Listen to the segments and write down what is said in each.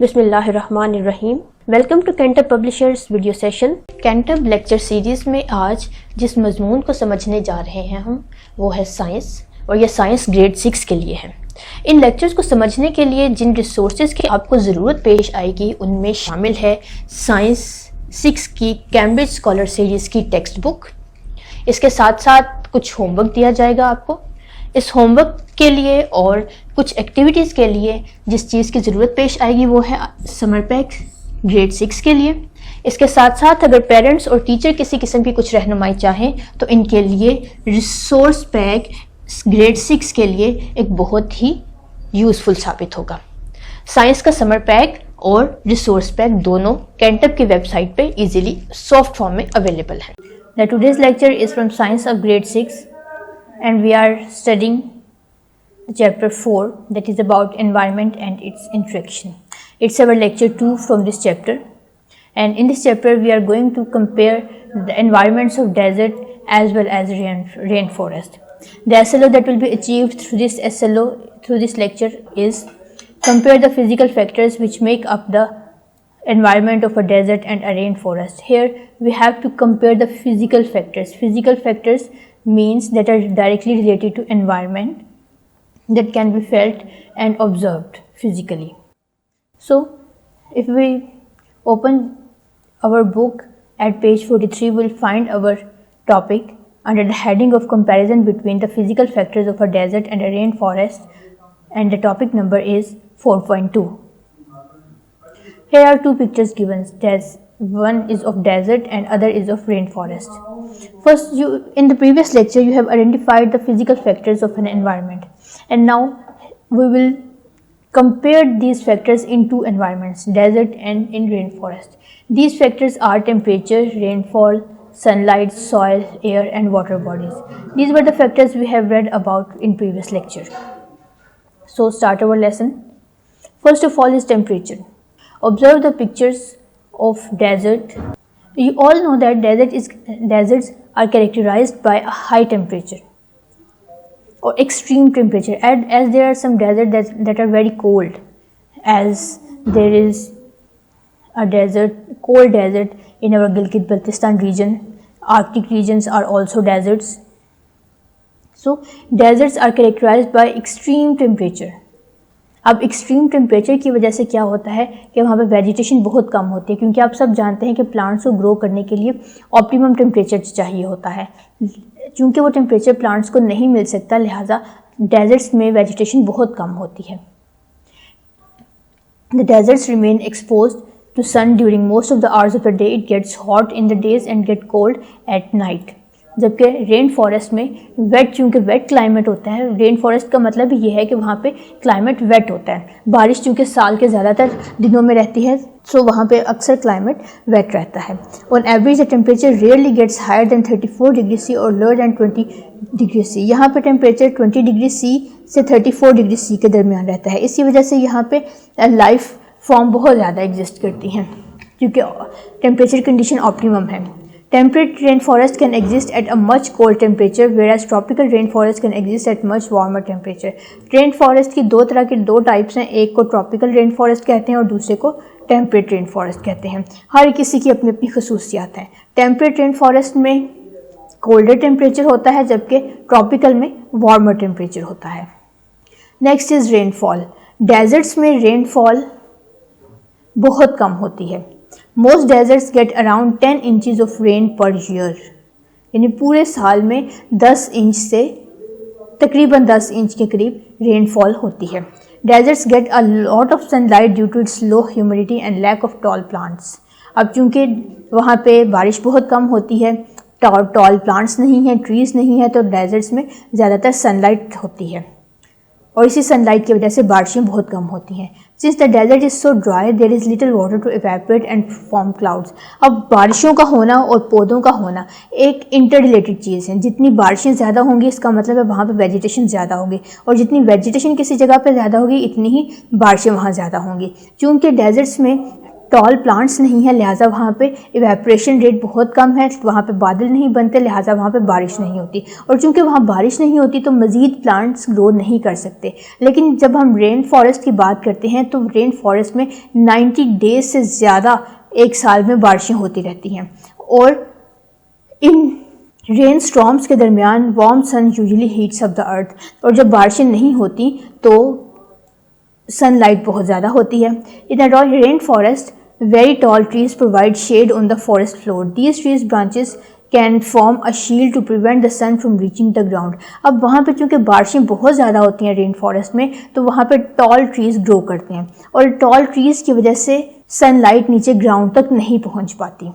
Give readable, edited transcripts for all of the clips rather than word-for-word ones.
बिस्मिल्लाहिर्रहमानिर्रहीम। Welcome to Cantab publishers video session. Cantab lecture series में आज जिस मजमून को समझने जा रहे हैं हम वो है साइंस, और यह साइंस ग्रेड 6 के लिए है। इन लेक्चर्स को समझने के लिए जिन रिसोर्सेज की आपको ज़रूरत पेश आएगी उनमें शामिल है साइंस 6 की कैम्ब्रिज स्कॉलर सीरीज़ की टेक्स्ट बुक। इसके साथ साथ कुछ होमवर्क दिया जाएगा आपको। इस होमवर्क के लिए और कुछ एक्टिविटीज़ के लिए जिस चीज़ की ज़रूरत पेश आएगी वो है समर पैक ग्रेड 6 के लिए। इसके साथ साथ अगर पेरेंट्स और टीचर किसी किस्म की कुछ रहनुमाई चाहें तो इनके लिए रिसोर्स पैक ग्रेड 6 के लिए एक बहुत ही यूज़फुल साबित होगा। साइंस का समर पैक और रिसोर्स पैक दोनों कैंटब की वेबसाइट पे इजीली सॉफ्ट फॉर्म में अवेलेबल है। The today's lecture is from science of grade 6 and we are studying chapter 4, that is about environment and its interaction. It's our lecture 2 from this chapter, and in this chapter we are going to compare the environments of desert as well as rainforest. The SLO that will be achieved through this lecture is compare the physical factors which make up the environment of a desert and a rainforest. Here we have to compare the physical factors. Physical factors means that are directly related to environment, that can be felt and observed physically. So if we open our book at page 43, we'll find our topic under the heading of comparison between the physical factors of a desert and a rainforest, and the topic number is 4.2. Here are two pictures given. One is of desert and other is of rainforest. First, in the previous lecture you have identified the physical factors of an environment, and now we will compare these factors in two environments, desert and in rainforest. These factors are temperature, rainfall, sunlight, soil, air and water bodies. These were the factors we have read about in previous lecture. So start our lesson. First of all is temperature. Observe the pictures of desert. You all know that deserts are characterized by a high temperature or extreme temperature, as there are some deserts that are very cold, as there is a cold desert in our Gilgit-Baltistan region. Arctic regions are also deserts. So deserts are characterized by extreme temperature. अब extreme temperature की वजह से क्या होता है कि वहाँ पे वेजिटेशन बहुत कम होती है, क्योंकि आप सब जानते हैं कि प्लांट्स को ग्रो करने के लिए ऑप्टिमम टेम्परेचर चाहिए होता है। चूँकि वो टेम्परेचर प्लांट्स को नहीं मिल सकता, लिहाजा डेजर्ट्स में वेजिटेशन बहुत कम होती है। The deserts remain exposed to sun during most of the hours of the day. It gets hot in the days and get cold at night. जबकि रेन फॉरेस्ट में चूँकि वेट क्लाइमेट होता है, रेन फॉरेस्ट का मतलब ये है कि वहाँ पे क्लाइमेट वेट होता है। बारिश चूँकि साल के ज़्यादातर दिनों में रहती है, सो वहाँ पे अक्सर क्लाइमेट वेट रहता है। On average the temperature rarely gets higher than 34 degree C और लोअर देन 20 डिग्री सी. यहाँ पे टेम्परेचर 20 डिग्री सी से 34 डिग्री सी के दरमियान रहता है। इसी वजह से यहाँ पे लाइफ फॉर्म बहुत ज़्यादा एग्जिस्ट करती हैं, क्योंकि टेम्परेचर कंडीशन ऑप्टिमम है. Temperate rainforest can exist at a much cold temperature, whereas tropical rainforest can exist at much warmer temperature. Rainforest की दो टाइप्स हैं, एक को tropical rainforest कहते हैं और दूसरे को temperate rainforest कहते हैं। हर किसी की अपनी अपनी खसूसियात हैं। Temperate rainforest में colder temperature होता है, जबकि tropical में warmer temperature होता है। Next is rainfall. Deserts में rainfall बहुत कम होती है। Most deserts get around 10 inches of rain per year. यानी पूरे साल में 10 इंच से तकरीबन 10 इंच के करीब रेनफॉल होती है. Deserts get a lot of sunlight due to its low humidity and lack of tall plants. अब चूँकि वहाँ पे बारिश बहुत कम होती है, टॉल प्लांट्स नहीं है, ट्रीज़ नहीं है, तो डेजर्ट्स में ज़्यादातर सनलाइट होती है और इसी सनलाइट की वजह से बारिशें बहुत कम होती हैं. Since the desert is so dry there is little water to evaporate and form clouds. अब बारिशों का होना और पौधों का होना एक इंटर रिलेटेड चीज़ है. जितनी बारिशें ज़्यादा होंगी इसका मतलब है वहाँ पे वेजिटेशन ज़्यादा होगी, और जितनी वेजिटेशन किसी जगह पे ज़्यादा होगी इतनी ही बारिशें वहाँ ज़्यादा होंगी. चूँकि डेजर्ट्स में टॉल प्लांट्स नहीं है, लिहाजा वहाँ पे इवेपोरेशन रेट बहुत कम है, वहाँ पे बादल नहीं बनते, लिहाजा वहाँ पे बारिश नहीं होती। और चूंकि वहाँ बारिश नहीं होती तो मज़ीद प्लांट्स ग्रो नहीं कर सकते। लेकिन जब हम रेन फॉरेस्ट की बात करते हैं तो रेन फॉरेस्ट में 90 डेज से ज़्यादा एक साल में बारिशें होती रहती हैं। और इन रेन स्टॉर्म्स के दरमियान warm sun usually heats up the earth, और जब बारिशें नहीं होती तो सनलाइट बहुत ज़्यादा होती है। In a rain forest very tall trees provide shade on the forest floor. These trees branches can form a shield to prevent the sun from reaching the ground. अब वहाँ पे चूँकि बारिशें बहुत ज़्यादा होती हैं रेन फॉरेस्ट में, तो वहाँ पे टॉल ट्रीज़ ग्रो करते हैं और टॉल ट्रीज़ की वजह से सनलाइट नीचे ग्राउंड तक नहीं पहुँच पाती।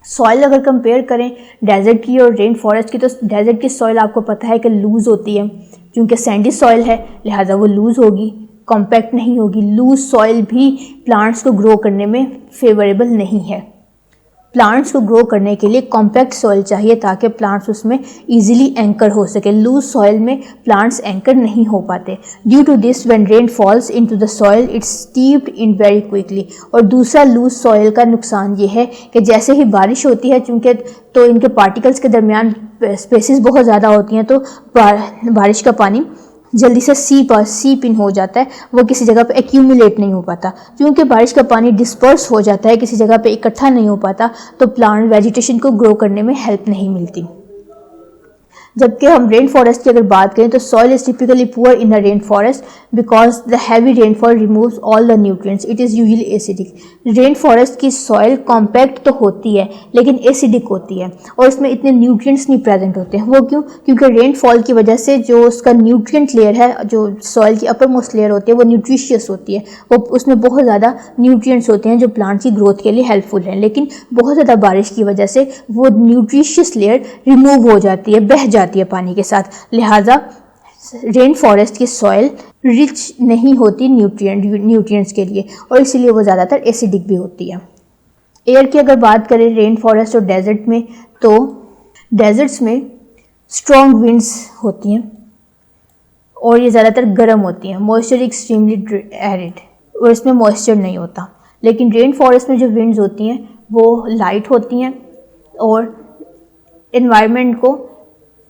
सॉइल अगर कंपेयर करें डेजर्ट की और रेन फॉरेस्ट की, तो डेजर्ट की सॉइल आपको पता है कि लूज़ होती है, क्योंकि सैंडी सॉइल है लिहाजा वो लूज़ होगी, कॉम्पैक्ट नहीं होगी। लूज सॉइल भी प्लांट्स को ग्रो करने में फेवरेबल नहीं है। प्लांट्स को ग्रो करने के लिए कॉम्पैक्ट सॉइल चाहिए ताकि प्लांट्स उसमें इजीली एंकर हो सके। लूज सॉइल में प्लांट्स एंकर नहीं हो पाते। Due to this when rain falls into the soil it's steeped in very quickly. और दूसरा लूज सॉइल का नुकसान ये है कि जैसे ही बारिश होती है, चूँकि तो इनके पार्टिकल्स के दरमियान स्पेसिस बहुत ज़्यादा होती हैं, तो बारिश का पानी जल्दी से सीप इन हो जाता है, वो किसी जगह पे एक्यूमुलेट नहीं हो पाता। क्योंकि बारिश का पानी डिस्पर्स हो जाता है, किसी जगह पे इकट्ठा नहीं हो पाता, तो प्लांट वेजिटेशन को ग्रो करने में हेल्प नहीं मिलती। जबकि हम रेन फॉरेस्ट की अगर बात करें तो soil is typically poor in the rain forest because the heavy rainfall removes all the nutrients, it is usually acidic. Rain forest की सॉइल कॉम्पैक्ट तो होती है लेकिन एसिडिक होती है और इसमें इतने न्यूट्रिएंट्स नहीं प्रेजेंट होते हैं। वो क्यों? क्योंकि रेनफॉल की वजह से जो उसका न्यूट्रिएंट लेयर है, जो सॉइल की अपर मोस्ट लेयर होती है, वो न्यूट्रिशियस होती है, वो उसमें बहुत ज़्यादा न्यूट्रिएंट्स होते हैं जो प्लांट की ग्रोथ के लिए हेल्पफुल हैं। लेकिन बहुत ज़्यादा बारिश की वजह से वो न्यूट्रिशियस लेयर रिमूव हो जाती है, बह जाती है पानी के साथ, लिहाजा रेन फॉरेस्ट की सॉइल रिच नहीं होती न्यूट्रिएंट्स के लिए और इसीलिए वो ज़्यादातर एसिडिक भी होती है। एयर की अगर बात करें रेन फॉरेस्ट और डेजर्ट में, तो डेजर्ट्स में स्ट्रॉन्ग विंड्स होती हैं और ये ज़्यादातर गर्म होती हैं। मॉइस्चर एक्सट्रीमली एरिड और इसमें मॉइस्चर नहीं होता। लेकिन रेन फॉरेस्ट में जो विंड्स होती हैं वो लाइट होती हैं और एनवायरनमेंट को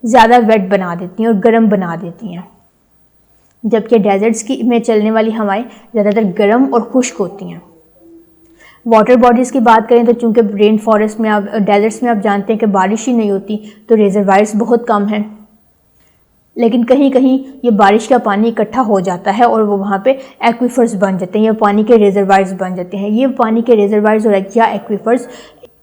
ज़्यादा वेट बना देती हैं और गर्म बना देती हैं। जबकि डेजर्ट्स की में चलने वाली हवाएं ज़्यादातर गर्म और खुश्क होती हैं। वाटर बॉडीज़ की बात करें तो चूँकि रेन फॉरेस्ट में डेजर्ट्स में आप जानते हैं कि बारिश ही नहीं होती, तो रिजर्वायर्स बहुत कम हैं। लेकिन कहीं कहीं ये बारिश का पानी इकट्ठा हो जाता है और वो वहाँ पे एक्वीफर्स बन जाते हैं या पानी के रिजर्वायर्स बन जाते हैं। ये पानी के रिजर्वायर्स और या एक्वीफर्स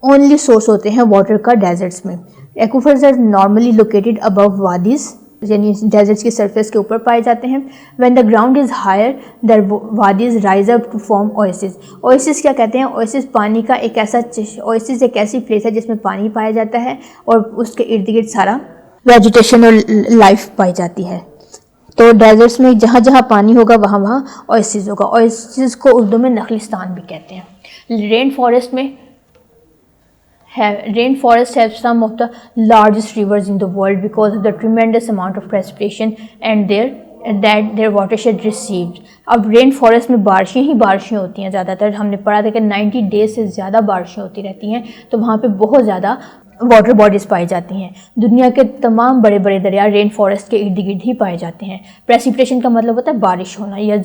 ओनली सोर्स होते हैं वाटर का डेजर्ट्स में। Aquifers are normally located above wadis, यानी डेजर्ट्स की सरफेस के ऊपर पाए जाते हैं। When the ground is higher the wadis rise up to form oasis. Oasis क्या कहते हैं? ओएसिस पानी का एक ऐसा ओएसिस एक ऐसी प्लेस है जिसमें पानी पाया जाता है और उसके इर्द गिर्द सारा वेजिटेशन और लाइफ पाई जाती है। तो डेजर्ट्स में जहाँ जहाँ पानी होगा वहाँ वहाँ ओएसिस होगा। ओएसिस को उर्दू में नखलिस्तान भी कहते हैं। Rain forests have some of the largest rivers in the world because of the tremendous amount of precipitation and their watershed received. अब रेन फॉरेस्ट में बारिशें ही बारिशें होती हैं ज़्यादातर। हमने पढ़ा था कि 90 डेज से ज़्यादा बारिशें होती रहती हैं, तो वहाँ पे बहुत ज़्यादा वाटर बॉडीज़ पाई जाती हैं। दुनिया के तमाम बड़े बड़े दरिया रेन फॉरेस्ट के इर्द गिर्द ही पाए जाते हैं। प्रेसिपिटेशन का मतलब होता है बारिश होना या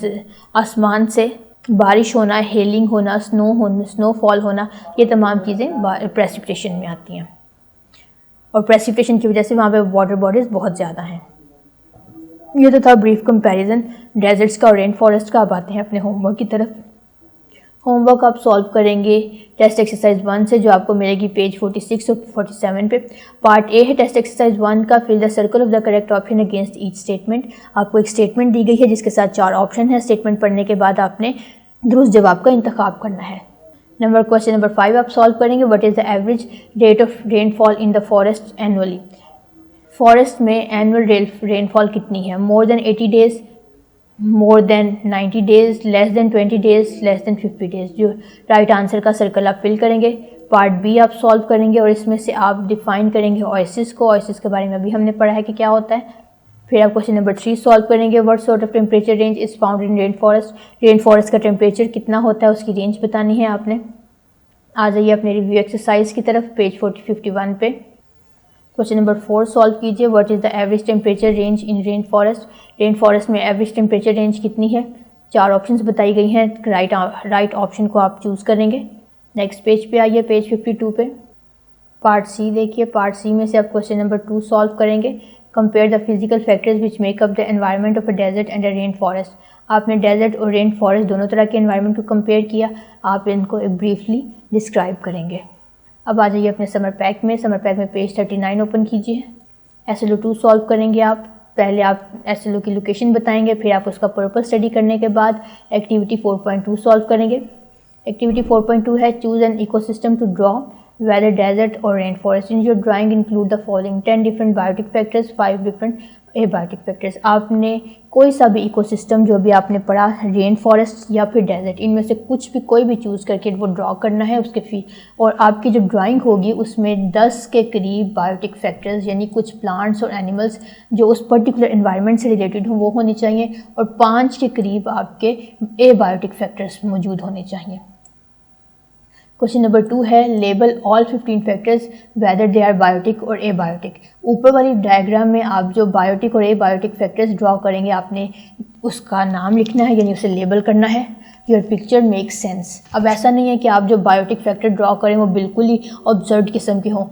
आसमान से बारिश होना, हेलिंग होना, स्नोफॉल होना, ये तमाम चीज़ें प्रेसिपिटेशन में आती हैं और प्रेसिपिटेशन की वजह से वहाँ पे वाटर बॉडीज़ बहुत ज़्यादा हैं। ये तो था ब्रीफ कंपैरिजन डेजर्ट्स का और रेन फॉरेस्ट का। अब आते हैं अपने होमवर्क की तरफ। होमवर्क आप सॉल्व करेंगे टेस्ट एक्सरसाइज 1 से, जो आपको मिलेगी पेज 46 और 47 पे। पार्ट ए है टेस्ट एक्सरसाइज 1 का, fill the circle of the correct option against each statement. आपको एक स्टेटमेंट दी गई है जिसके साथ 4 ऑप्शन है। स्टेटमेंट पढ़ने के बाद आपने दुरुस्त जवाब का इंतखाब करना है। क्वेश्चन नंबर 5 आप सॉल्व करेंगे। What is the average rate of rainfall in the forest annually? Forest में एनुअल रेनफॉल कितनी है? More than 80 days, more than 90 days, less than 20 days, less than 50 days. जो राइट आंसर का circle आप fill करेंगे। Part B आप solve करेंगे और इसमें से आप डिफाइन करेंगे ओएसिस को। ओएसिस के बारे में अभी हमने पढ़ा है कि क्या होता है। फिर आप क्वेश्चन नंबर 3 सॉल्व करेंगे। What sort of temperature range is found in rain forest. Rain forest का टेम्परेचर कितना होता है उसकी रेंज बतानी है आपने। आ जाइए अपने रिव्यू एक्सरसाइज की तरफ, पेज 51 पे। क्वेश्चन नंबर 4 सॉल्व कीजिए। What is the average temperature range in rain forest. Rain forest में एवरेज टेम्परेचर रेंज कितनी है। 4 ऑप्शंस बताई गई हैं, राइट ऑप्शन को आप चूज़ करेंगे। नेक्स्ट पेज पे आइए, पेज 52 पे। पार्ट सी देखिए, पार्ट सी में से आप क्वेश्चन नंबर 2 सॉल्व करेंगे। Compare the physical factors which make up the environment of a desert and a rain forest. आपने डेजर्ट और रेन फॉरेस्ट दोनों तरह के एनवायरनमेंट को कंपेयर किया, आप इनको एक ब्रीफली डिस्क्राइब करेंगे। अब आ जाइए अपने समर पैक में। समर पैक में पेज 39 ओपन कीजिए। SLO2 सॉल्व करेंगे आप। पहले आप SLO की लोकेशन बताएंगे, फिर आप उसका पर्पस स्टडी करने के बाद एक्टिविटी 4.2 सॉल्व करेंगे। एक्टिविटी 4.2 है choose an ecosystem to draw whether desert or rainforest. In your drawing include the following 10 different biotic factors, 5 different abiotic factors. आपने कोई सा भी इकोसिस्टम जो भी आपने पढ़ा, रेन फॉरेस्ट या फिर डेजर्ट, इनमें से कुछ भी कोई भी चूज़ करके वो ड्रॉ करना है उसके और आपकी जो ड्राइंग होगी उसमें 10 के करीब बायोटिक फैक्टर्स यानी कुछ प्लांट्स और एनिमल्स जो उस पर्टिकुलर एनवायरनमेंट से रिलेटेड हों वो होनी चाहिए और 5 के करीब आपके एबायोटिक फैक्टर्स मौजूद होने चाहिए। क्वेश्चन नंबर 2 है label all 15 factors whether they are biotic और एबायोटिक। ऊपर वाली डायग्राम में आप जो बायोटिक और एबायोटिक फैक्टर्स ड्रॉ करेंगे आपने उसका नाम लिखना है यानी उसे लेबल करना है। Your picture make sense. अब ऐसा नहीं है कि आप जो बायोटिक फैक्टर ड्रॉ करें वो बिल्कुल ही ऑब्जर्व किस्म के हों,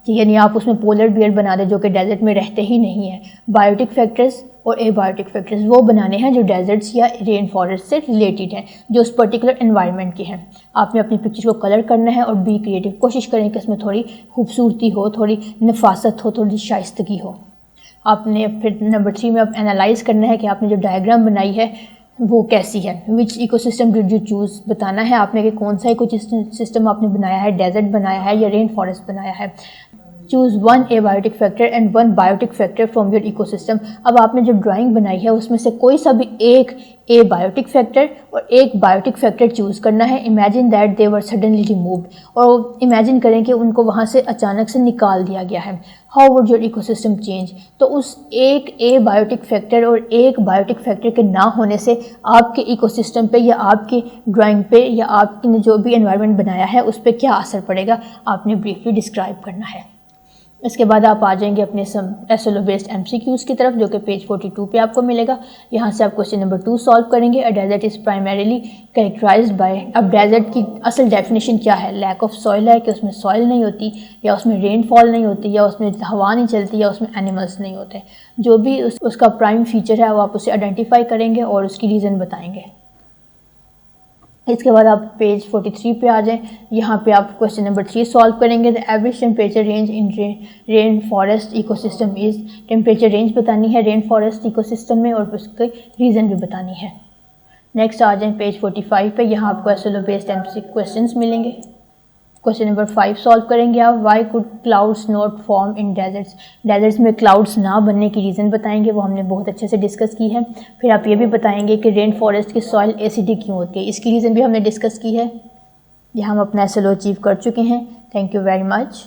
यानी आप उसमें पोलर बियर बना दें जो कि डेजर्ट में रहते ही नहीं है। बायोटिक फैक्टर्स और एबायोटिक फैक्टर्स वो बनाने हैं जो डेजर्ट्स या रेन फॉरेस्ट से रिलेटेड हैं, जो उस पर्टिकुलर एनवायरनमेंट के हैं। आपने अपनी पिक्चर को कलर करना है और बी क्रिएटिव, कोशिश करें कि उसमें थोड़ी खूबसूरती हो, थोड़ी नफासत हो, थोड़ी शाइस्तगी हो। आपने फिर नंबर 3 में आप एनालाइज करना है कि आपने जो डायग्राम बनाई है वो कैसी है। विच इकोसिस्टम डिड यू चूज़, बताना है आपने कि कौन सा इकोसिस्टम आपने बनाया है, डेजर्ट बनाया है या रेन फॉरेस्ट बनाया है। Choose 1 abiotic factor and 1 biotic factor from your ecosystem. अब आपने जो ड्राइंग बनाई है उसमें से कोई सा भी एक एबायोटिक फैक्टर और एक बायोटिक फैक्टर चूज़ करना है। Imagine that they were suddenly removed, और इमेजिन करें कि उनको वहाँ से अचानक से निकाल दिया गया है। How would your ecosystem change. तो उस एक एबायोटिक फैक्टर और एक बायोटिक फैक्टर के ना होने से आपके इकोसिस्टम पे या आपकी ड्राइंग पे या आपने जो भी एनवायरनमेंट बनाया है उस पर क्या असर पड़ेगा, आपने ब्रीफली डिस्क्राइब करना है। इसके बाद आप आ जाएंगे अपने SLO बेस्ड MCQs की तरफ जो कि पेज 42 पे आपको मिलेगा। यहाँ से आप क्वेश्चन नंबर 2 सॉल्व करेंगे। A desert is primarily characterised by. अब डेजर्ट की असल डेफिनेशन क्या है। लैक ऑफ सॉइल है कि उसमें सॉइल नहीं होती या उसमें रेनफॉल नहीं होती या उसमें हवा नहीं चलती या उसमें एनिमल्स नहीं होते। जो भी उसका प्राइम फीचर है वो आप उसे आइडेंटिफाई करेंगे और उसकी रीज़न बताएंगे। इसके बाद आप पेज 43 पे आ जाएं। यहाँ पे आप क्वेश्चन नंबर 3 सॉल्व करेंगे। The average temperature range in rain forest ecosystem is. Temperature range बतानी है रेन फॉरेस्ट इकोसिस्टम में और उसके रीज़न भी बतानी है। नेक्स्ट आ जाएं पेज 45 पे। यहाँ आपको SLO बेस्ड MCQ क्वेश्चंस मिलेंगे। क्वेश्चन नंबर 5 सॉल्व करेंगे आप। Why could clouds not form in deserts. Deserts में क्लाउड्स ना बनने की रीज़न बताएंगे, वो हमने बहुत अच्छे से डिस्कस की है। फिर आप ये भी बताएंगे कि रेन फॉरेस्ट की सॉइल एसिडिक क्यों होती है, इसकी रीज़न भी हमने डिस्कस की है। यह हम अपना SLO अचीव कर चुके हैं। Thank you very much.